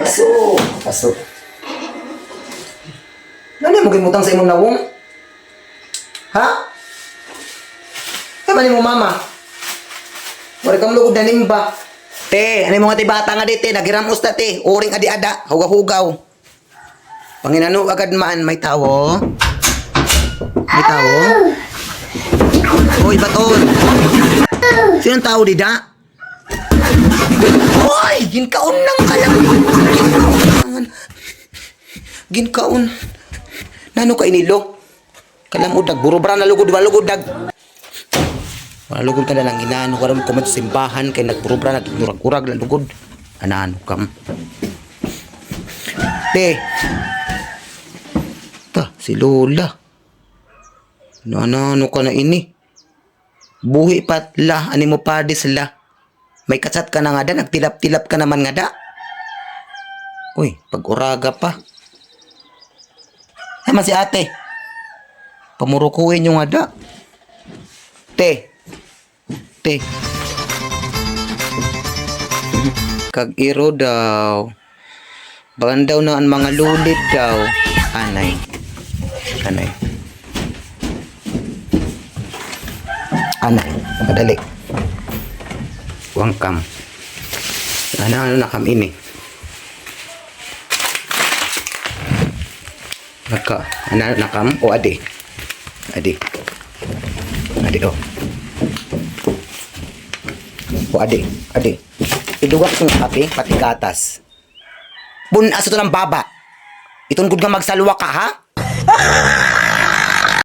Paso. Paso. Ano yung magimutang sa imong nawong? Ha? Kaya mo mama? Wala kang lugod na nimba. Te, ano yung mga tibata nga di te? Nagiramos na te. Uring adi-ada. Hugaw-hugaw. Panginano agad man. May tawo. May tawo. Hoy, baton. Sinong tao di da? Hoy! Ginkaon nang kalang. Ginkaon. Nano ka inilo? Kalamudag. Burubra na lugod. Walugod dag. Walugod ka na lang inano. Karam kumat simbahan. Kaya nagburubra. Nagurag-urag lang lugod. Anano kam. Te. Ta, si Lola. Ano ka na ini? Buhi pat la, ani mo pa la. May katsat ka na nga da, nagtilap-tilap ka naman nga da. Uy, pag-uraga pa. Naman si ate. Pamurukuin yung nga da. Te. Te. Kag-iro daw. Bagan daw na ang mga lulit daw. Anay. Anay. Anay. Madali. Wangkam. Ano na kam ini. Naka. Ano na kam? O adi. Adi. Adi o. O adi. Adi. Idugak itong kape, pati gatas. Bunas ito ng baba. Itong good nga magsalwa ka ha?